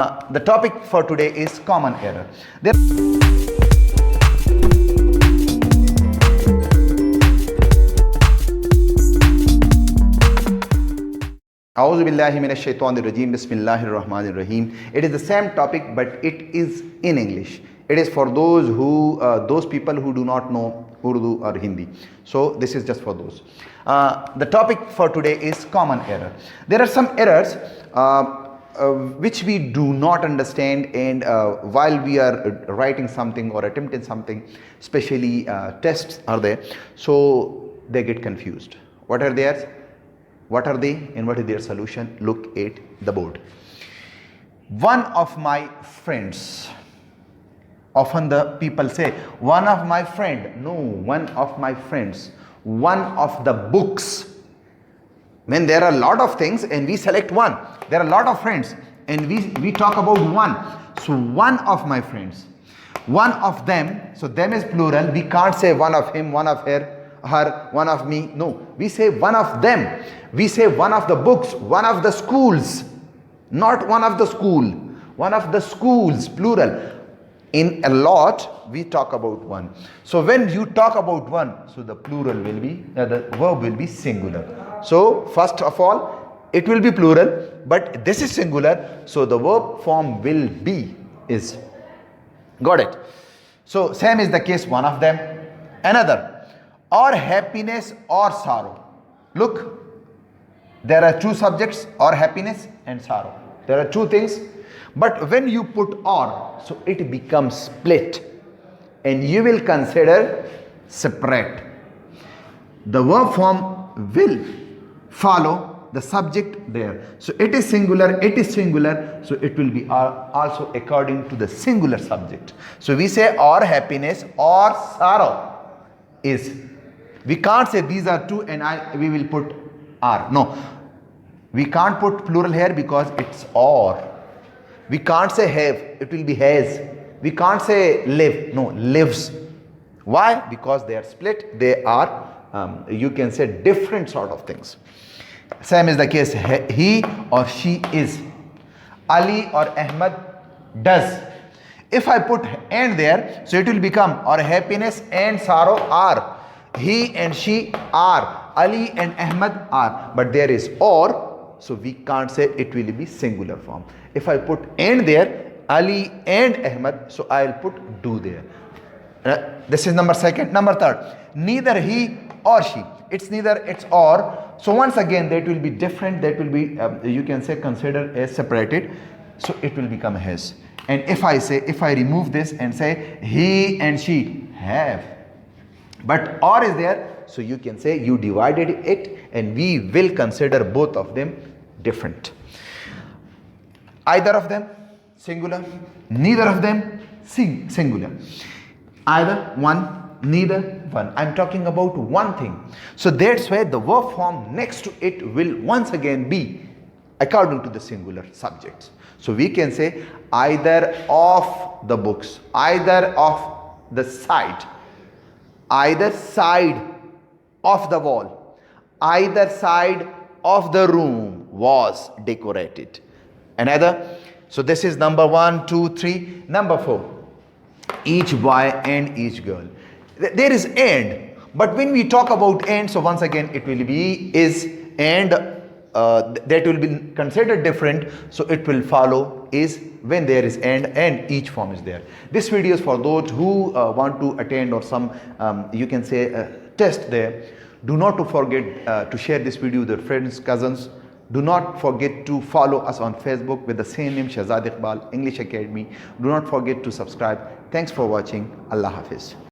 The topic for today is common error. A'udhu billahi minash shaitanir rajeem. Bismillahir rahmanir rahim. It is the same topic, but it is in English. It is for those people who do not know Urdu or Hindi. So this is just for those. The topic for today is common error. There are some errors which we do not understand, and while we are writing something or attempting something, especially tests are there, so they get confused. What are theirs? What are they and what is their solution? Look at the board. One of my friends. Often the people say, one of my friend. No, one of my friends. One of the books. When there are a lot of things and we select one, there are a lot of friends and we talk about one. So one of my friends. One of them. So them is plural. We can't say one of him, one of her, one of me. No, we say one of them. We say one of the books, one of the schools. Not one of the school. One of the schools, plural. In a lot, we talk about one. So when you talk about one, so the plural will be, the verb will be singular. So first of all, it will be plural, but this is singular. So the verb form will be, is. Got it? So same is the case, one of them. Another, or happiness or sorrow. Look, there are two subjects, or happiness and sorrow. There are two things. But when you put or, so it becomes split and you will consider separate. The verb form will follow the subject there. So it is singular, so it will be also according to the singular subject. So we say or happiness or sorrow is. We can't say these are two and we will put are. No, we can't put plural here because it's or. We can't say have, it will be has. We can't say live, no, lives. Why? Because they are split, they are, you can say different sort of things. Same is the case, he or she is. Ali or Ahmad does. If I put and there, so it will become or happiness and sorrow are. He and she are. Ali and Ahmad are. But there is or, so we can't say it will be singular form. If I put and there, Ali and Ahmad, so I'll put do there. This is number second. Number third, neither he or she. It's neither, it's or. So once again, that will be different. That will be, you can say, considered as separated. So it will become his. And if I remove this and say he and she have, but or is there, so you can say you divided it and we will consider both of them different. Either of them, singular. Neither of them, singular. Either, one, neither, one. I'm talking about one thing. So that's why the verb form next to it will once again be according to the singular subjects. So we can say either of the books, either of the side, either side of the wall, either side of the room was decorated. Another, so this is number 1, 2, 3. Number 4, each boy and each girl. There is and, but when we talk about and, so once again it will be is and that will be considered different. So it will follow is when there is and each form is there. This video is for those who want to attend or some you can say test there. Do not forget to share this video with your friends, cousins. Do not forget to follow us on Facebook with the same name, Shehzad English Academy. Do not forget to subscribe. Thanks for watching. Allah Hafiz.